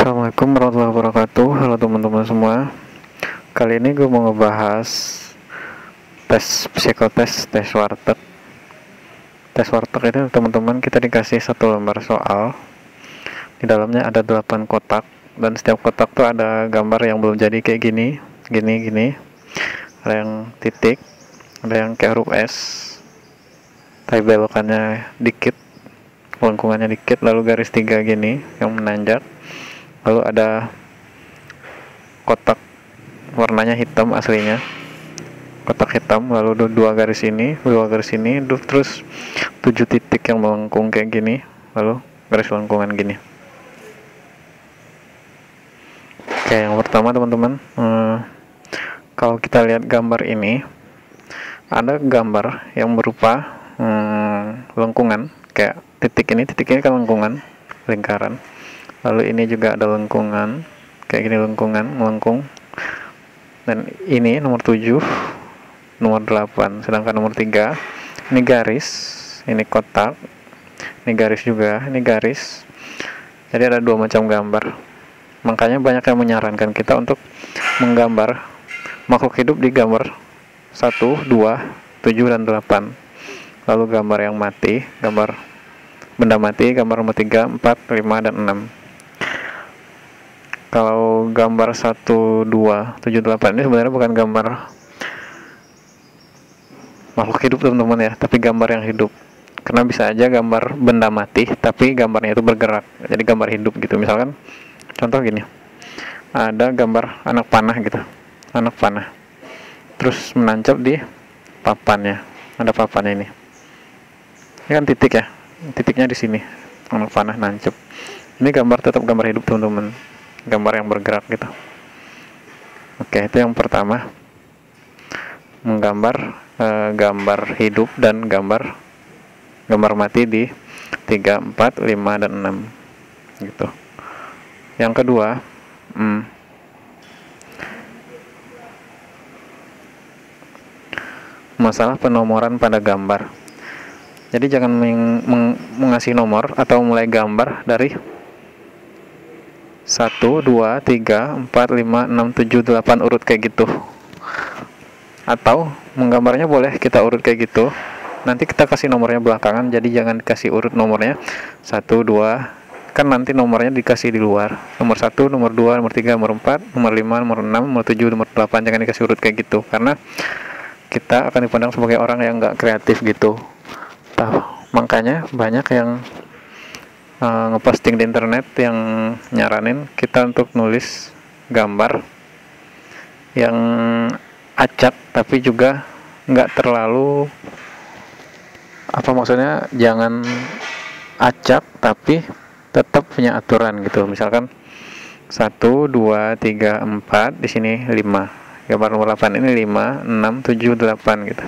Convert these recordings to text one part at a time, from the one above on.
Assalamualaikum warahmatullahi wabarakatuh. Halo teman-teman semua. Kali ini gue mau ngebahas tes warteg. Tes warteg itu teman-teman, kita dikasih satu lembar soal. Di dalamnya ada 8 kotak, dan setiap kotak tuh ada gambar yang belum jadi kayak gini. Ada yang titik, ada yang kayak huruf S, tapi belokannya dikit, lengkungannya dikit, lalu garis 3 gini yang menanjak. Lalu ada kotak warnanya hitam aslinya, kotak hitam, lalu dua garis ini, terus 7 titik yang melengkung kayak gini, lalu garis lengkungan gini. Oke, yang pertama teman-teman, kalau kita lihat gambar ini, ada gambar yang berupa lengkungan, kayak titik ini kan lengkungan, lingkaran. Lalu ini juga ada lengkungan, kayak gini, melengkung. Dan ini nomor 7, nomor 8, sedangkan nomor 3 ini garis, ini kotak, ini garis juga, ini garis. Jadi ada 2 macam gambar. Makanya banyak yang menyarankan kita untuk menggambar makhluk hidup di gambar 1, 2, 7, dan 8. Lalu gambar yang mati, gambar benda mati, gambar nomor 3, 4, 5, dan 6. Kalau gambar 1, 2, 7, 8 ini sebenarnya bukan gambar makhluk hidup teman-teman ya, tapi gambar yang hidup. Karena bisa aja gambar benda mati, tapi gambarnya itu bergerak, jadi gambar hidup gitu. Misalkan contoh gini, ada gambar anak panah, terus menancap di papannya, ada papannya ini kan titik ya, titiknya di sini, anak panah nancap. Ini gambar, tetap gambar hidup teman-teman, gambar yang bergerak gitu. Oke, itu yang pertama, menggambar gambar hidup dan gambar mati di 3, 4, 5, dan 6 gitu. Yang kedua, masalah penomoran pada gambar. Jadi jangan mengasih nomor atau mulai gambar dari 1, 2, 3, 4, 5, 6, 7, 8 urut kayak gitu. Atau menggambarnya boleh kita urut kayak gitu, nanti kita kasih nomornya belakangan. Jadi jangan kasih urut nomornya 1, 2, kan nanti nomornya dikasih di luar. Nomor 1, nomor 2, nomor 3, nomor 4, nomor 5, nomor 6, nomor 7, nomor 8. Jangan dikasih urut kayak gitu, karena kita akan dipandang sebagai orang yang gak kreatif gitu. Makanya banyak yang ngeposting di internet yang nyaranin kita untuk nulis gambar yang acak, tapi juga nggak terlalu maksudnya jangan acak tapi tetap punya aturan gitu. Misalkan 1, 2, 3, 4, di sini 5, gambar nomor 8 ini 5, 6, 7, 8 gitu.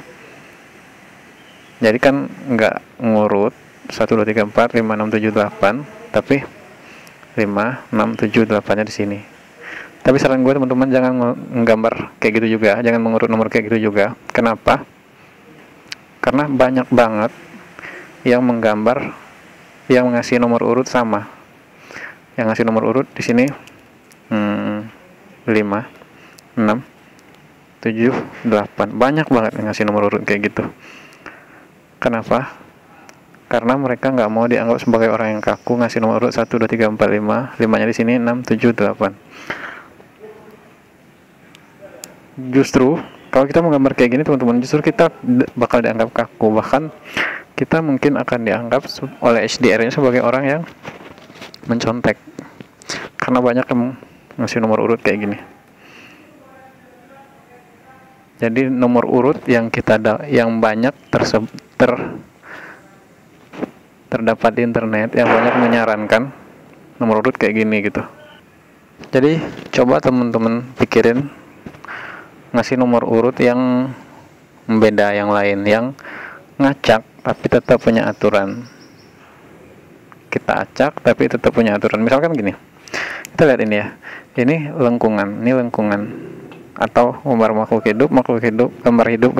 Jadi kan nggak ngurut 1, 2, 3, 4, 5, 6, 7, 8, tapi 5, 6, 7, 8 nya di sini. Tapi saran gue teman-teman, jangan menggambar kayak gitu juga, jangan mengurut nomor kayak gitu juga. Kenapa? Karena banyak banget yang menggambar, yang ngasih nomor urut sama. Yang ngasih nomor urut di sini 5, 6, 7, 8. Banyak banget yang ngasih nomor urut kayak gitu. Kenapa? Karena mereka nggak mau dianggap sebagai orang yang kaku, ngasih nomor urut 1, 2, 3, 4, 5. 5-nya di sini 6, 7, 8. Justru kalau kita menggambar kayak gini teman-teman, justru kita bakal dianggap kaku. Bahkan kita mungkin akan dianggap oleh HDR-nya sebagai orang yang mencontek, karena banyak yang ngasih nomor urut kayak gini. Jadi nomor urut yang yang banyak terdapat di internet, yang banyak menyarankan nomor urut kayak gini gitu. Jadi coba teman-teman pikirin, ngasih nomor urut yang beda, yang lain, yang ngacak tapi tetap punya aturan. Kita acak tapi tetap punya aturan. Misalkan gini, kita lihat ini ya, ini lengkungan, atau gambar makhluk hidup, gambar hidup.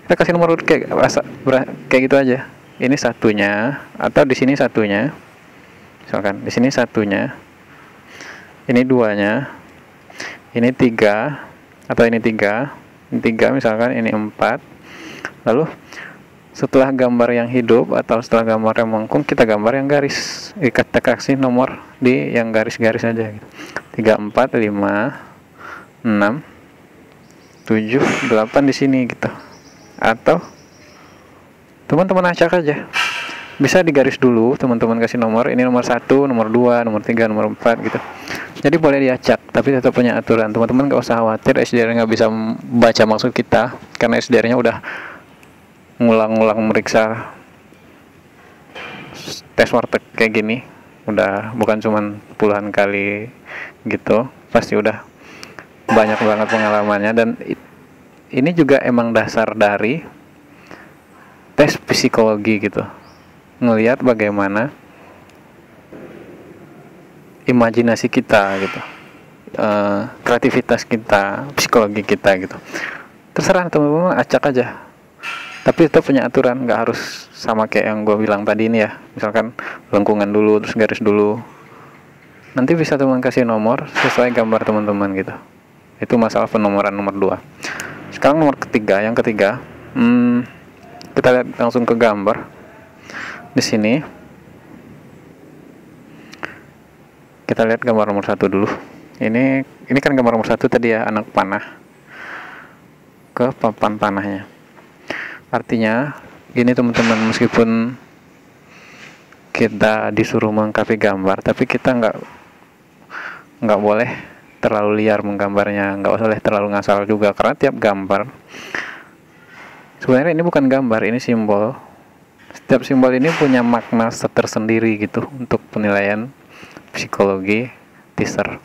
Kita kasih nomor urut kayak gitu aja. Ini satunya, atau di sini satunya, Misalkan di sini satunya, ini duanya, ini 3, atau ini 3, ini 3 misalkan, ini 4. Lalu setelah gambar yang hidup atau setelah gambar yang melengkung, kita gambar yang garis. Kita kasih nomor di yang garis-garis aja gitu. 3, 4, 5, 6, 7, 8 di sini gitu. Atau teman-teman acak aja. Bisa digaris dulu, teman-teman kasih nomor, ini nomor 1, nomor 2, nomor 3, nomor 4 gitu. Jadi boleh diacak, tapi tetap punya aturan. Teman-teman nggak usah khawatir SDR nggak bisa baca maksud kita, karena SDR-nya udah ngulang-ngulang meriksa tes warteg kayak gini. Udah bukan cuman puluhan kali gitu, pasti udah banyak banget pengalamannya. Dan ini juga emang dasar dari tes psikologi gitu, ngelihat bagaimana imajinasi kita gitu, kreativitas kita, psikologi kita gitu. Terserah teman-teman, acak aja, tapi tetap punya aturan, nggak harus sama kayak yang gue bilang tadi ini ya. Misalkan lengkungan dulu terus garis dulu, nanti bisa teman kasih nomor sesuai gambar teman-teman gitu. Itu masalah penomoran nomor 2. Sekarang nomor ketiga, yang ketiga, kita lihat langsung ke gambar. Di sini kita lihat gambar nomor 1 dulu. Ini kan gambar nomor 1 tadi ya, anak panah ke papan panahnya. Artinya gini teman-teman, meskipun kita disuruh melengkapi gambar, tapi kita nggak boleh terlalu liar menggambarnya, nggak boleh terlalu ngasal juga, karena tiap gambar sebenarnya ini bukan gambar, ini simbol. Setiap simbol ini punya makna tersendiri gitu untuk penilaian psikologi teaser.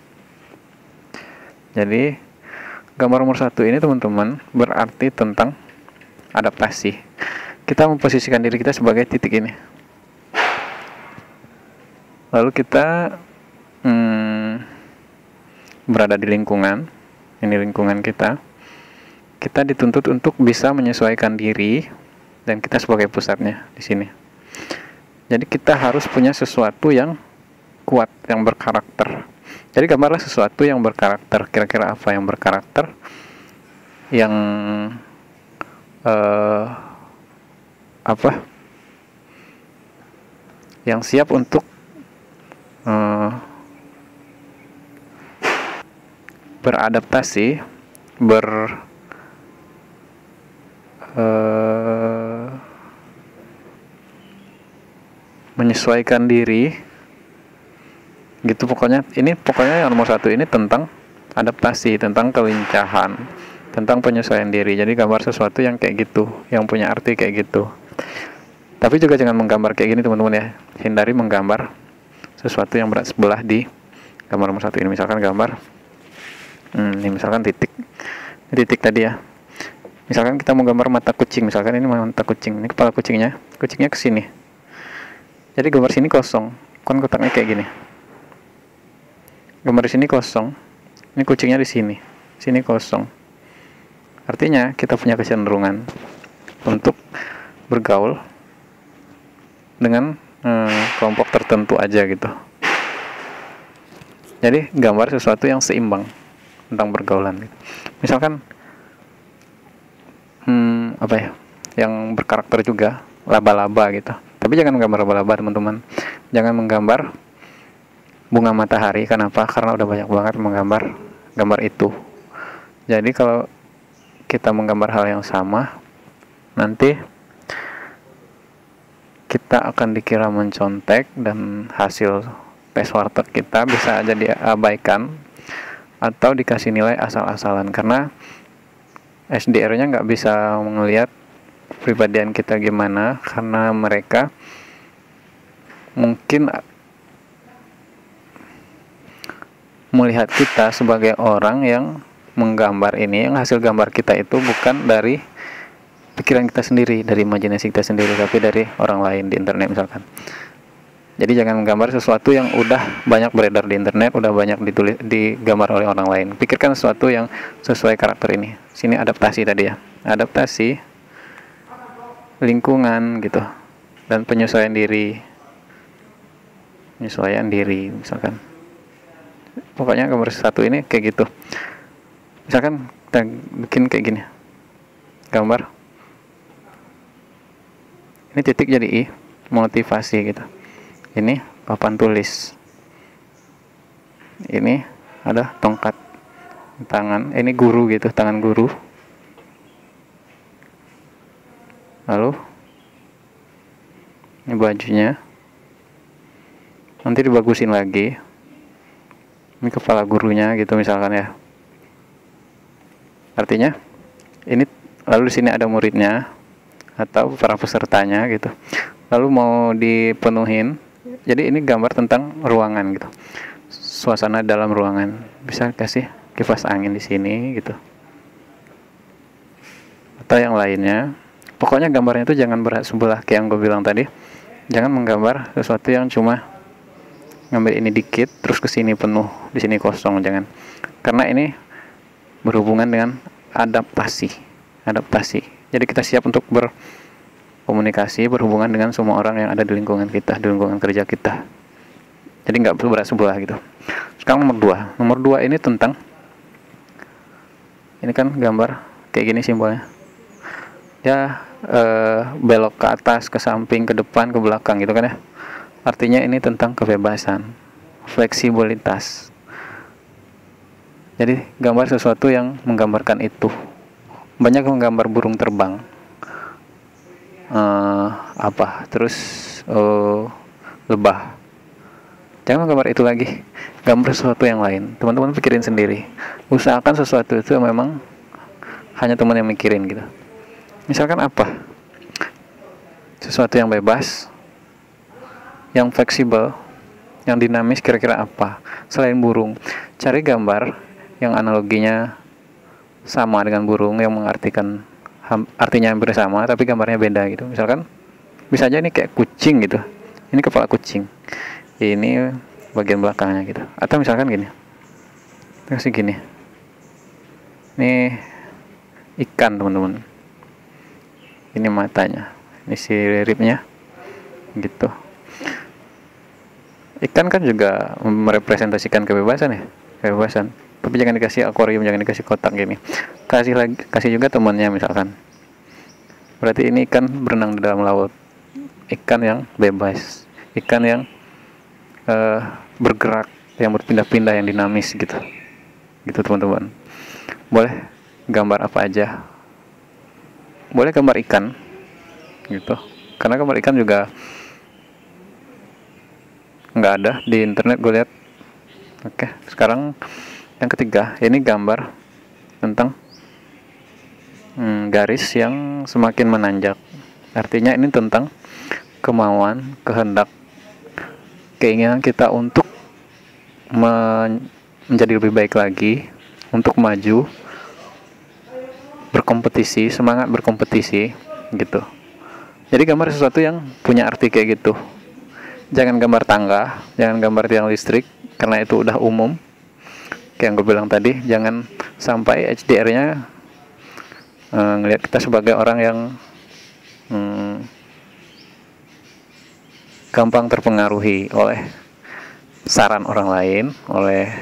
Jadi gambar nomor 1 ini teman-teman berarti tentang adaptasi. Kita memposisikan diri kita sebagai titik ini. Lalu kita berada di lingkungan. Ini lingkungan kita. Kita dituntut untuk bisa menyesuaikan diri, dan kita sebagai pusatnya di sini. Jadi kita harus punya sesuatu yang kuat, yang berkarakter. Jadi gambarlah sesuatu yang berkarakter. Kira-kira apa yang berkarakter? Yang yang siap untuk beradaptasi, menyesuaikan diri gitu. Pokoknya yang nomor 1 ini tentang adaptasi, tentang kelincahan, tentang penyesuaian diri. Jadi gambar sesuatu yang kayak gitu, yang punya arti kayak gitu. Tapi juga jangan menggambar kayak gini teman-teman ya. Hindari menggambar sesuatu yang berat sebelah di gambar nomor 1 ini. Misalkan gambar ini misalkan titik tadi ya. Misalkan kita mau gambar mata kucing, misalkan ini mata kucing, ini kepala kucingnya ke sini. Jadi gambar sini kosong, kan kotaknya kayak gini. Gambar di sini kosong, ini kucingnya di sini kosong. Artinya kita punya kecenderungan untuk bergaul dengan kelompok tertentu aja gitu. Jadi gambar sesuatu yang seimbang tentang pergaulan gitu. Misalkan yang berkarakter juga, laba-laba gitu. Tapi jangan menggambar laba-laba teman-teman. Jangan menggambar bunga matahari. Kenapa? Karena udah banyak banget menggambar gambar itu. Jadi kalau kita menggambar hal yang sama, nanti kita akan dikira mencontek, dan hasil tes warteg kita bisa aja diabaikan atau dikasih nilai asal-asalan, karena SDR-nya nggak bisa melihat kepribadian kita gimana, karena mereka mungkin melihat kita sebagai orang yang menggambar ini, yang hasil gambar kita itu bukan dari pikiran kita sendiri, dari imajinasi kita sendiri, tapi dari orang lain di internet misalkan. Jadi jangan menggambar sesuatu yang udah banyak beredar di internet, udah banyak digambar oleh orang lain. Pikirkan sesuatu yang sesuai karakter ini. Sini adaptasi tadi ya, adaptasi lingkungan gitu, dan penyesuaian diri penyesuaian diri misalkan. Pokoknya gambar satu ini kayak gitu. Misalkan kita bikin kayak gini, gambar ini titik jadi I, motivasi gitu. Ini papan tulis, ini ada tongkat tangan, ini guru gitu, tangan guru. Lalu ini bajunya, nanti dibagusin lagi, ini kepala gurunya gitu misalkan ya. Artinya ini, lalu di sini ada muridnya atau para pesertanya gitu. Lalu mau dipenuhin, jadi ini gambar tentang ruangan gitu, suasana dalam ruangan. Bisa kasih kipas angin di sini gitu, atau yang lainnya. Pokoknya gambarnya itu jangan berat sebelah kayak yang gue bilang tadi. Jangan menggambar sesuatu yang cuma ngambil ini dikit terus ke sini penuh, di sini kosong, jangan. Karena ini berhubungan dengan adaptasi. Jadi kita siap untuk berkomunikasi, berhubungan dengan semua orang yang ada di lingkungan kita, di lingkungan kerja kita. Jadi nggak berat sebelah gitu. Sekarang nomor 2 ini tentang, ini kan gambar kayak gini simbolnya ya, belok ke atas, ke samping, ke depan, ke belakang gitu kan ya. Artinya ini tentang kebebasan, fleksibilitas. Jadi gambar sesuatu yang menggambarkan itu. Banyak menggambar burung terbang, lebah. Jangan gambar itu lagi, gambar sesuatu yang lain. Teman-teman pikirin sendiri. Usahakan sesuatu itu memang hanya teman yang mikirin gitu. Misalkan apa? Sesuatu yang bebas, yang fleksibel, yang dinamis, kira-kira apa? Selain burung, cari gambar yang analoginya sama dengan burung, yang mengartikan artinya hampir sama, tapi gambarnya beda gitu. Misalkan, bisa aja ini kayak kucing gitu. Ini kepala kucing. Ini bagian belakangnya gitu. Atau misalkan gini. Kasih gini. Ini ikan, teman-teman. Ini matanya, ini siripnya gitu. Ikan kan juga merepresentasikan kebebasan ya, kebebasan. Tapi jangan dikasih akuarium, jangan dikasih kotak gini. Kasih juga temannya misalkan. Berarti ini ikan berenang di dalam laut. Ikan yang bebas, ikan yang bergerak, yang berpindah-pindah, yang dinamis gitu. Gitu teman-teman. Boleh gambar apa aja. Boleh gambar ikan gitu, karena gambar ikan juga nggak ada di internet gue lihat. Oke, sekarang yang ketiga, ini gambar tentang garis yang semakin menanjak. Artinya ini tentang kemauan, kehendak, keinginan kita untuk menjadi lebih baik lagi, untuk maju, berkompetisi, semangat berkompetisi gitu. Jadi gambar sesuatu yang punya arti kayak gitu. Jangan gambar tangga, jangan gambar tiang listrik, karena itu udah umum. Kayak yang gue bilang tadi, jangan sampai HDR-nya ngelihat kita sebagai orang yang gampang terpengaruhi oleh saran orang lain, oleh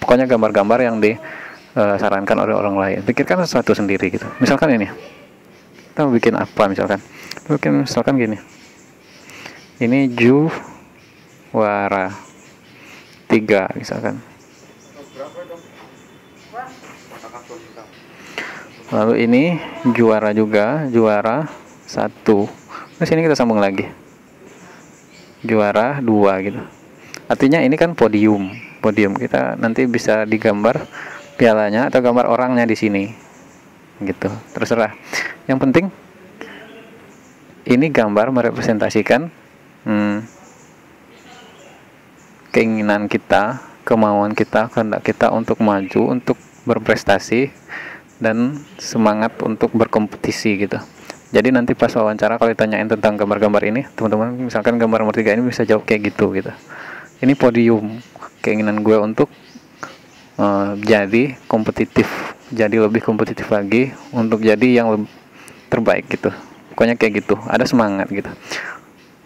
pokoknya gambar-gambar yang disarankan oleh orang lain. Pikirkan sesuatu sendiri gitu. Misalkan ini, kita mau bikin apa misalkan gini. Ini juara 3 misalkan. Lalu ini juara juga, juara 1. Nah, sini kita sambung lagi. Juara 2 gitu. Artinya ini kan podium. Kita nanti bisa digambar pialanya atau gambar orangnya di sini. Gitu. Terserah. Yang penting ini gambar merepresentasikan keinginan kita, kemauan kita, kehendak kita untuk maju, untuk berprestasi, dan semangat untuk berkompetisi gitu. Jadi nanti pas wawancara kalau ditanyain tentang gambar-gambar ini, teman-teman misalkan gambar nomor 3 ini bisa jawab kayak gitu. Ini podium, keinginan gue untuk jadi kompetitif, jadi lebih kompetitif lagi, untuk jadi yang terbaik gitu. Pokoknya kayak gitu, ada semangat gitu.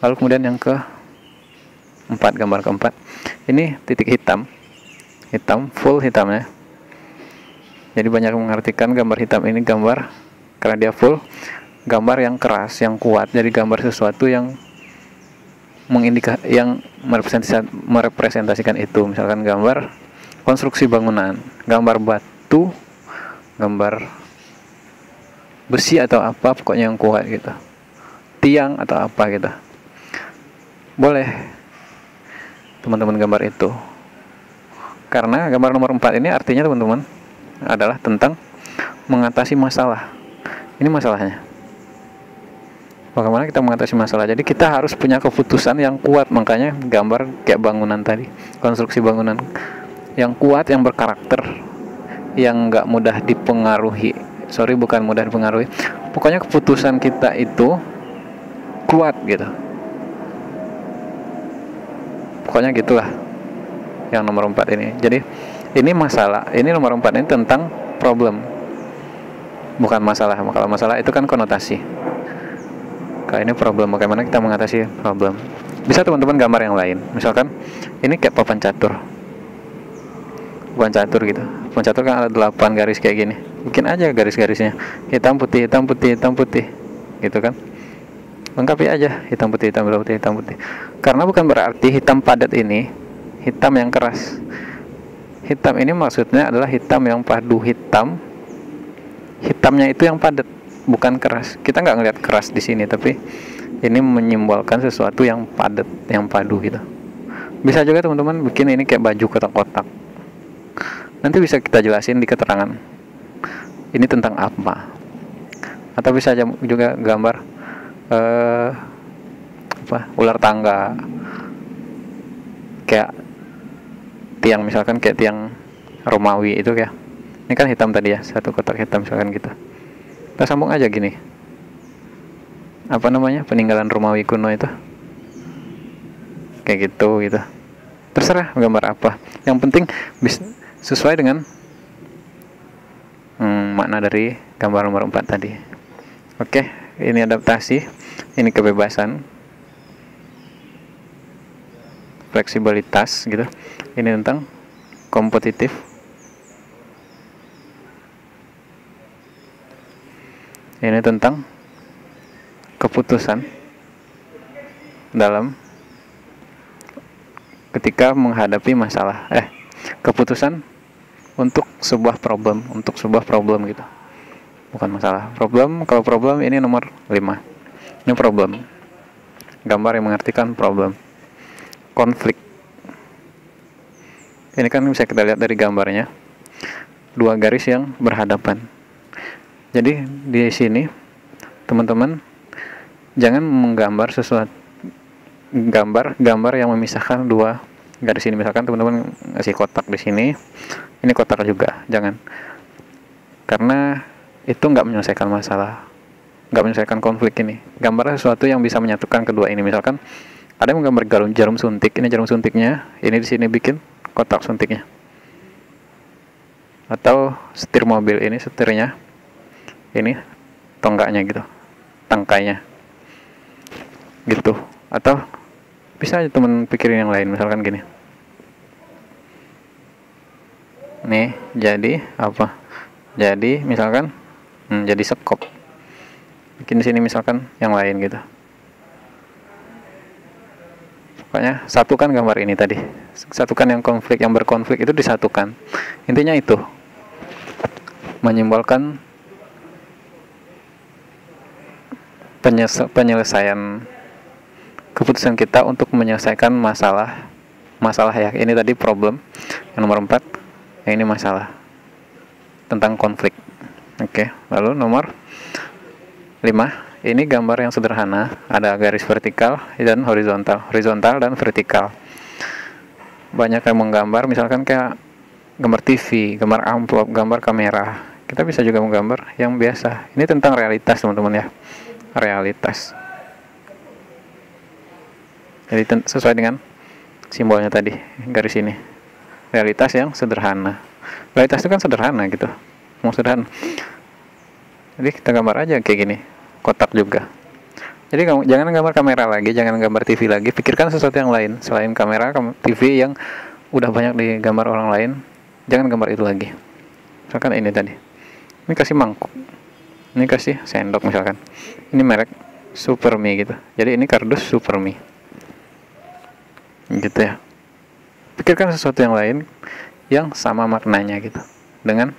Lalu kemudian yang keempat, gambar keempat, ini titik hitam, full hitamnya. Jadi banyak mengartikan gambar hitam ini gambar karena dia full, gambar yang keras, yang kuat. Jadi gambar sesuatu yang yang merepresentasikan itu. Misalkan gambar konstruksi bangunan, gambar batu, gambar besi atau apa, pokoknya yang kuat gitu, tiang atau apa gitu. Boleh teman-teman gambar itu, karena gambar nomor 4 ini artinya teman-teman adalah tentang mengatasi masalah. Ini masalahnya, bagaimana kita mengatasi masalah. Jadi kita harus punya keputusan yang kuat. Makanya gambar kayak bangunan tadi, konstruksi bangunan yang kuat, yang berkarakter, yang nggak mudah dipengaruhi. Bukan mudah dipengaruhi, pokoknya keputusan kita itu kuat gitu. Pokoknya gitulah yang nomor 4 ini. Jadi ini masalah, ini nomor 4 ini tentang problem, bukan masalah. Kalau masalah itu kan konotasi. Kalau ini problem, bagaimana kita mengatasi problem. Bisa teman-teman gambar yang lain. Misalkan ini kayak papan catur gitu. Papan catur kan ada 8 garis kayak gini. Bikin aja garis-garisnya hitam putih, hitam putih, hitam putih, gitu kan. Lengkapi aja hitam putih, hitam putih, hitam putih. Karena bukan berarti hitam padat ini hitam yang keras. Hitam ini maksudnya adalah hitam yang padu, hitamnya itu yang padat, bukan keras. Kita nggak ngelihat keras di sini, tapi ini menyimbolkan sesuatu yang padat, yang padu gitu. Bisa juga teman-teman bikin ini kayak baju kotak-kotak. Nanti bisa kita jelasin di keterangan ini tentang apa. Atau bisa juga gambar ular tangga, kayak tiang, misalkan kayak tiang Romawi itu ya. Ini kan hitam tadi ya, satu kotak hitam misalkan gitu. Kita sambung aja gini. Apa namanya? Peninggalan Romawi kuno itu. Kayak gitu. Terserah gambar apa. Yang penting sesuai dengan makna dari gambar nomor 4 tadi. Oke, ini adaptasi, ini kebebasan, fleksibilitas gitu. Ini tentang kompetitif, ini tentang keputusan dalam ketika menghadapi masalah, keputusan untuk sebuah problem gitu, bukan masalah, problem. Kalau problem ini nomor 5, ini problem, gambar yang mengartikan problem. Konflik, ini kan bisa kita lihat dari gambarnya, 2 garis yang berhadapan. Jadi di sini teman-teman jangan menggambar sesuatu, gambar yang memisahkan 2 garis ini. Misalkan teman-teman ngasih kotak di sini, ini kotak juga, jangan, karena itu nggak menyelesaikan masalah, nggak menyelesaikan konflik. Ini gambar sesuatu yang bisa menyatukan kedua ini. Misalkan ada yang menggambar jarum suntik, ini jarum suntiknya, ini di sini bikin kotak suntiknya. Atau setir mobil, ini setirnya, ini tonggaknya gitu, tangkainya gitu. Atau bisa aja teman pikirin yang lain, misalkan gini. Nih, jadi apa? Jadi misalkan jadi sekop. Bikin di sini misalkan yang lain gitu. Pokoknya satukan gambar ini tadi. Satukan yang konflik, yang berkonflik itu disatukan. Intinya itu. Menyimbolkan penyelesaian keputusan kita untuk menyelesaikan masalah ya. Ini tadi problem yang nomor 4, yang ini masalah tentang konflik. Oke, lalu nomor 5, ini gambar yang sederhana, ada garis vertikal dan horizontal dan vertikal. Banyak yang menggambar, misalkan kayak gambar TV, gambar amplop, gambar kamera. Kita bisa juga menggambar yang biasa. Ini tentang realitas teman-teman ya, realitas. Jadi sesuai dengan simbolnya tadi, garis ini, realitas yang sederhana. Realitas itu kan sederhana gitu, mau sederhana. Jadi kita gambar aja kayak gini, kotak juga. Jadi kamu jangan gambar kamera lagi, jangan gambar TV lagi, pikirkan sesuatu yang lain selain kamera, TV yang udah banyak digambar orang lain. Jangan gambar itu lagi. Misalkan ini tadi, ini kasih mangkuk, ini kasih sendok misalkan, ini merek Supermi gitu, jadi ini kardus Supermi gitu ya. Pikirkan sesuatu yang lain yang sama maknanya gitu dengan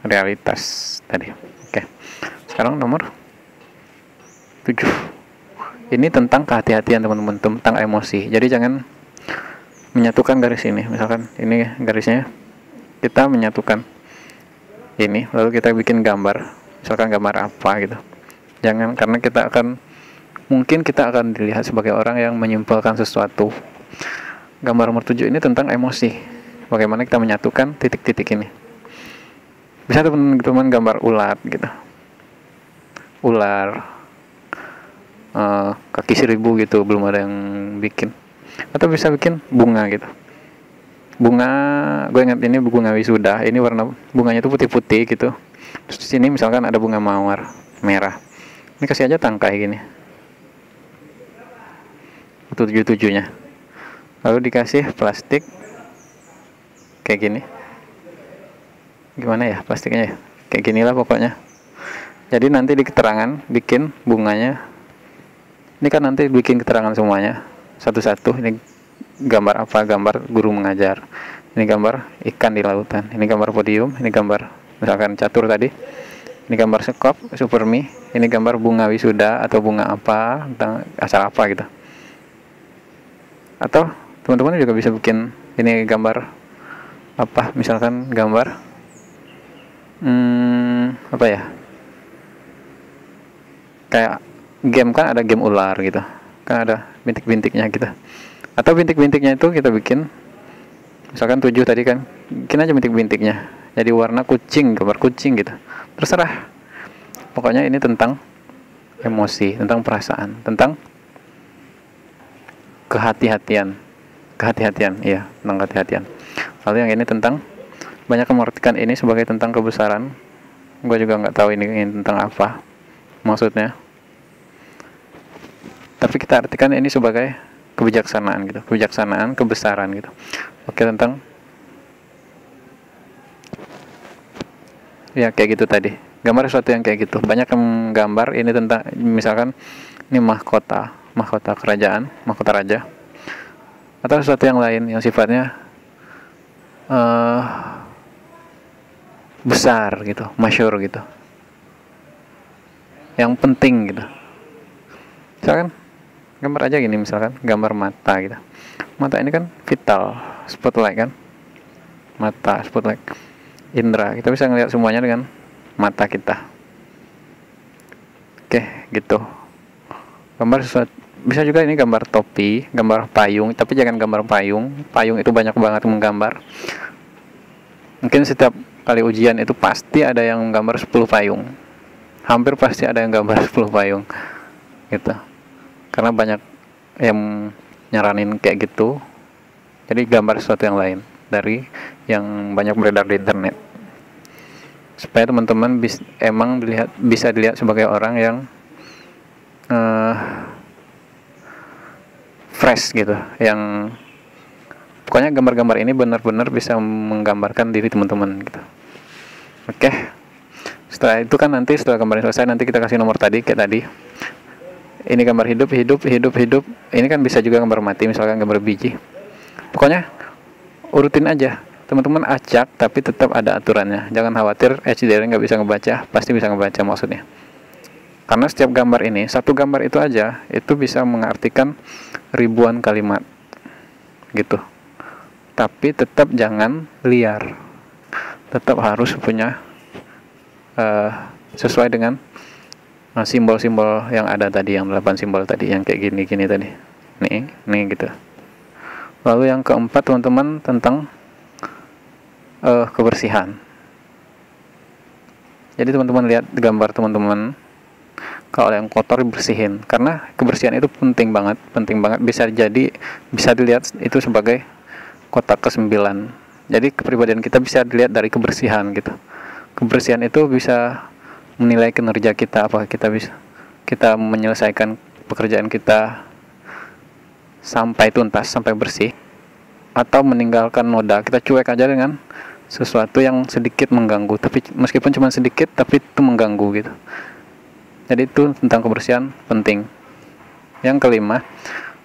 realitas tadi. Oke, sekarang nomor 7. Ini tentang kehati-hatian teman-teman, tentang emosi. Jadi jangan menyatukan garis ini. Misalkan ini garisnya, kita menyatukan ini, lalu kita bikin gambar. Misalkan gambar apa gitu. Jangan, karena mungkin kita akan dilihat sebagai orang yang menyimpulkan sesuatu. Gambar nomor 7 ini tentang emosi. Bagaimana kita menyatukan titik-titik ini. Bisa teman-teman gambar ular gitu. Ular kaki 1000 gitu, belum ada yang bikin. Atau bisa bikin bunga gitu. Bunga, gue ingat ini bunga wisuda. Ini warna bunganya tuh putih-putih gitu. Terus di sini misalkan ada bunga mawar merah. Ini kasih aja tangkai gini. Itu 7-7-nya. Lalu dikasih plastik kayak gini. Gimana ya plastiknya ya? Kayak ginilah pokoknya. Jadi nanti di keterangan bikin bunganya. Ini kan nanti bikin keterangan semuanya satu-satu. Ini gambar apa? Gambar guru mengajar. Ini gambar ikan di lautan. Ini gambar podium. Ini gambar misalkan catur tadi. Ini gambar sekop Supermi. Ini gambar bunga wisuda atau bunga apa, tentang acara apa gitu. Atau teman-teman juga bisa bikin ini gambar apa? Misalkan gambar apa ya? Kayak game kan ada game ular gitu, kan ada bintik-bintiknya gitu. Atau bintik-bintiknya itu kita bikin misalkan 7 tadi kan, bikin aja bintik-bintiknya jadi warna kucing, gambar kucing gitu. Terserah, pokoknya ini tentang emosi, tentang perasaan, tentang kehati-hatian, iya, tentang kehati-hatian. Lalu yang ini tentang, banyak mengartikan ini sebagai tentang kebesaran. Gue juga nggak tahu ini tentang apa maksudnya, tapi kita artikan ini sebagai kebijaksanaan gitu, kebijaksanaan, kebesaran gitu. Oke, tentang ya kayak gitu tadi, gambar sesuatu yang kayak gitu. Banyak yang gambar ini tentang, misalkan ini mahkota kerajaan, mahkota raja, atau sesuatu yang lain yang sifatnya besar gitu, masyhur gitu, yang penting gitu. Misalkan gambar aja gini, misalkan gambar mata gitu. Mata ini kan vital, spotlight kan, mata, spotlight, indra. Kita bisa ngelihat semuanya dengan mata kita. Oke, gitu. Gambar sesuatu, bisa juga ini gambar topi, gambar payung, tapi jangan gambar payung. Payung itu banyak banget menggambar. Mungkin setiap kali ujian itu pasti ada yang gambar 10 payung. Hampir pasti ada yang gambar 10 payung. Gitu. Karena banyak yang nyaranin kayak gitu. Jadi gambar sesuatu yang lain dari yang banyak beredar di internet, supaya teman-teman bisa dilihat sebagai orang yang fresh gitu, yang pokoknya gambar-gambar ini benar-benar bisa menggambarkan diri teman-teman gitu. Oke. Setelah itu kan nanti setelah gambarnya selesai, nanti kita kasih nomor tadi kayak tadi. Ini gambar hidup. Ini kan bisa juga gambar mati, misalkan gambar biji. Pokoknya urutin aja. Teman-teman acak, tapi tetap ada aturannya. Jangan khawatir HDR nggak bisa ngebaca, pasti bisa ngebaca maksudnya. Karena setiap gambar ini, satu gambar itu aja, itu bisa mengartikan ribuan kalimat. Gitu. Tapi tetap jangan liar. Tetap harus punya sesuai dengan simbol-simbol yang ada tadi, yang 8 simbol tadi, yang kayak gini tadi. Nih gitu. Lalu yang keempat teman-teman tentang kebersihan. Jadi teman-teman lihat gambar teman-teman, kalau yang kotor dibersihin, karena kebersihan itu penting banget, bisa dilihat itu sebagai kotak ke-9. Jadi kepribadian kita bisa dilihat dari kebersihan gitu. Kebersihan itu bisa menilai kinerja kita, apakah kita bisa kita menyelesaikan pekerjaan kita sampai tuntas, sampai bersih, atau meninggalkan noda, kita cuek aja dengan sesuatu yang sedikit mengganggu, tapi meskipun cuma sedikit tapi itu mengganggu gitu. Jadi itu tentang kebersihan penting. Yang kelima,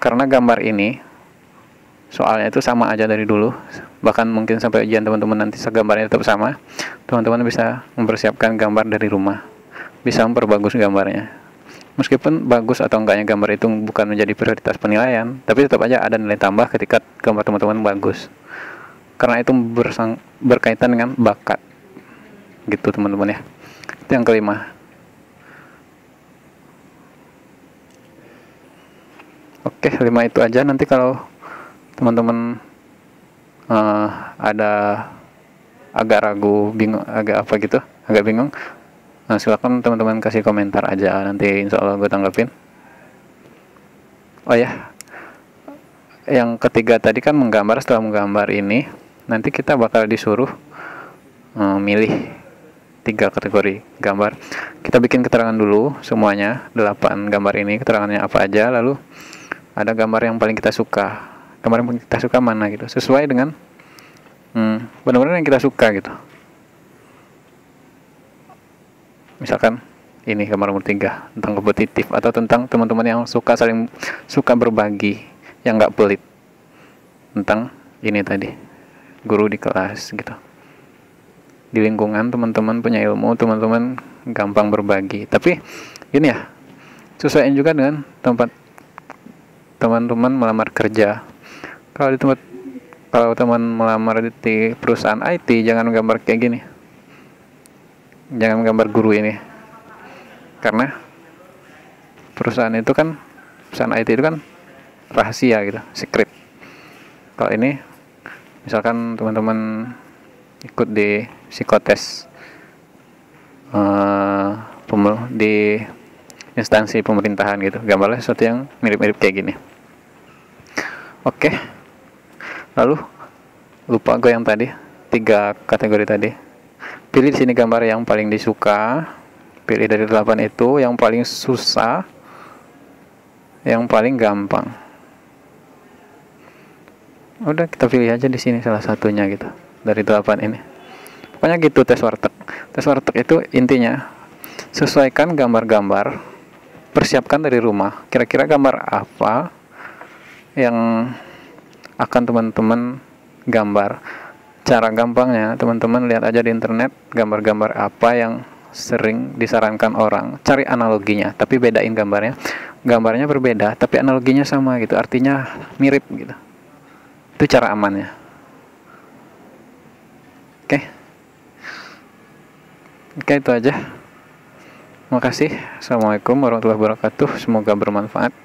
karena gambar ini soalnya itu sama aja dari dulu, bahkan mungkin sampai ujian teman-teman nanti gambarnya tetap sama, teman-teman bisa mempersiapkan gambar dari rumah, bisa memperbagus gambarnya. Meskipun bagus atau enggaknya gambar itu bukan menjadi prioritas penilaian, tapi tetap aja ada nilai tambah ketika gambar teman-teman bagus, karena itu berkaitan dengan bakat gitu teman-teman ya. Itu yang kelima. Oke, 5 itu aja. Nanti kalau teman-teman ada agak ragu, bingung, agak apa gitu, agak bingung, silakan teman-teman kasih komentar aja, nanti insya Allah gue tanggapin. Oh ya, yang ketiga tadi kan menggambar. Setelah menggambar ini, nanti kita bakal disuruh milih 3 kategori gambar. Kita bikin keterangan dulu semuanya, 8 gambar ini keterangannya apa aja, lalu ada gambar yang paling kita suka. Gambar yang paling kita suka mana gitu, sesuai dengan benar-benar yang kita suka gitu. Misalkan ini gambar nomor 3 tentang kompetitif, atau tentang teman-teman yang suka berbagi, yang nggak pelit, tentang ini tadi, guru di kelas gitu. Di lingkungan teman-teman punya ilmu, teman-teman gampang berbagi. Tapi ini ya, sesuaiin juga dengan tempat teman-teman melamar kerja. Kalau teman melamar di perusahaan IT, jangan gambar kayak gini, jangan gambar guru ini, karena perusahaan IT itu kan rahasia gitu, secret. Kalau ini misalkan teman-teman ikut di psikotes di instansi pemerintahan gitu, gambarnya sesuatu yang mirip-mirip kayak gini. Oke. Lalu lupa gue yang tadi, 3 kategori tadi. Pilih di sini gambar yang paling disuka. Pilih dari 8 itu yang paling susah, yang paling gampang. Udah, kita pilih aja di sini salah satunya gitu dari 8 ini. Pokoknya gitu tes warteg. Tes warteg itu intinya sesuaikan gambar-gambar, persiapkan dari rumah. Kira-kira gambar apa yang akan teman-teman gambar. Cara gampangnya teman-teman lihat aja di internet gambar-gambar apa yang sering disarankan orang, cari analoginya, tapi bedain gambarnya. Gambarnya berbeda tapi analoginya sama gitu, artinya mirip gitu. Itu cara amannya. Oke, itu aja. Terima kasih. Assalamualaikum warahmatullahi wabarakatuh. Semoga bermanfaat.